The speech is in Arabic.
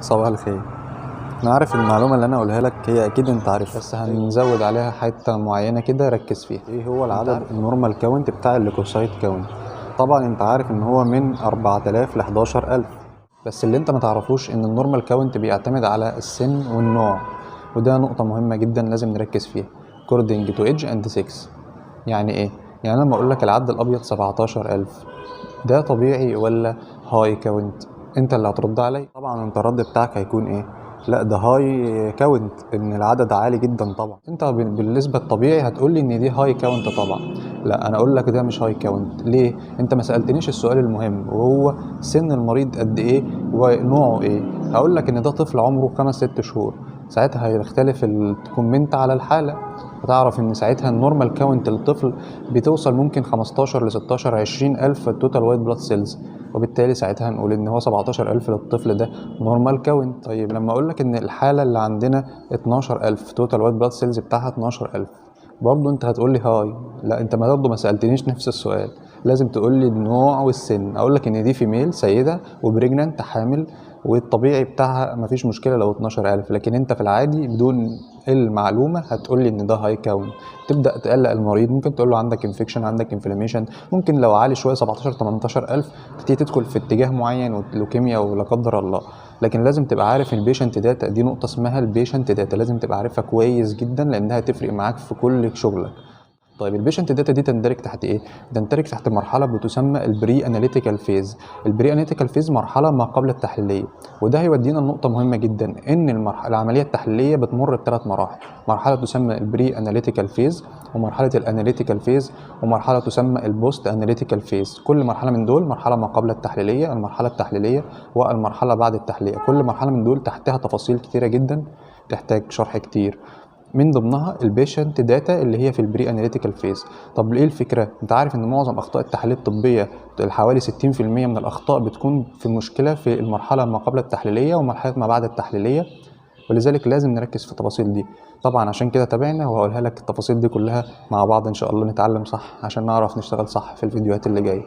صباح الخير. انا عارف المعلومه اللي انا اقولها لك هي اكيد انت عارفها، بس هنزود عليها حته معينه كده ركز فيها. ايه هو العدد النورمال كاونت بتاع الليكوسايت كاونت؟ طبعا انت عارف ان هو من 4000 ل 11000، بس اللي انت ما تعرفوش ان النورمال كاونت بيعتمد على السن والنوع، وده نقطه مهمه جدا لازم نركز فيها. according to age and sex. يعني ايه؟ يعني لما اقول لك العد الابيض 17000، ده طبيعي ولا هاي كاونت؟ انت اللي هترد علي. طبعا انت الرد بتاعك هيكون ايه؟ لا ده هاي كاونت، ان العدد عالي جدا. طبعا انت بالنسبه الطبيعي هتقول لي ان دي هاي كاونت طبعا. لا انا اقول لك ده مش هاي كاونت. ليه؟ انت ما سالتنيش السؤال المهم، وهو سن المريض قد ايه ونوعه ايه. هقول لك ان ده طفل عمره 5-6 شهور، ساعتها هيختلف الكومنت على الحاله، هتعرف ان ساعتها النورمال كاونت للطفل بتوصل ممكن 15 ل 16 20 الف توتال وايت بلاد سيلز، وبالتالي ساعتها هنقول ان هو 17000 للطفل ده نورمال كاونت. طيب لما اقول لك ان الحاله اللي عندنا 12000 توتال وايت بلاد سيلز بتاعها 12000، برضه انت هتقول لي هاي. لا انت برضه ما سالتنيش نفس السؤال، لازم تقول لي النوع والسن. اقول لك ان دي فيميل سيده وبريجنانت حامل، والطبيعي بتاعها مفيش مشكله لو 12000، لكن انت في العادي بدون المعلومه هتقول لي ان ده هاي كاونت. تبدا تقلق المريض، ممكن تقول له عندك انفكشن، عندك انفلاميشن، ممكن لو عالي شويه 17 18000 تبتدي تدخل في اتجاه معين ولوكيميا ولا قدر الله. لكن لازم تبقى عارف البيشنت داتا، دي نقطه اسمها البيشنت داتا، لازم تبقى عارفها كويس جدا لانها هتفرق معاك في كل شغلك. طيب البيشنت داتا دي تندرج تحت ايه؟ تندرج تحت مرحله بتسمى البري اناليتيكال فيز. البري اناليتيكال فيز مرحله ما قبل التحليليه، وده هيودينا لنقطه مهمه جدا، ان العمليه التحليليه بتمر بثلاث مراحل. مرحله تسمى البري اناليتيكال فيز، ومرحله الاناليتيكال فيز، ومرحله تسمى البوست اناليتيكال فيز. كل مرحله من دول مرحله ما قبل التحليليه، المرحله التحليليه، والمرحله بعد التحليليه. كل مرحله من دول تحتها تفاصيل كتيره جدا تحتاج شرح كتير، من ضمنها البيشنت داتا اللي هي في البري اناليتيكال فيز. طب ايه الفكره؟ انت عارف ان معظم اخطاء التحاليل الطبيه، حوالي 60% من الاخطاء بتكون في مشكله في المرحله ما قبل التحليليه ومرحله ما بعد التحليليه، ولذلك لازم نركز في التفاصيل دي. طبعا عشان كده تابعنا وهقولها لك التفاصيل دي كلها مع بعض ان شاء الله، نتعلم صح عشان نعرف نشتغل صح في الفيديوهات اللي جايه.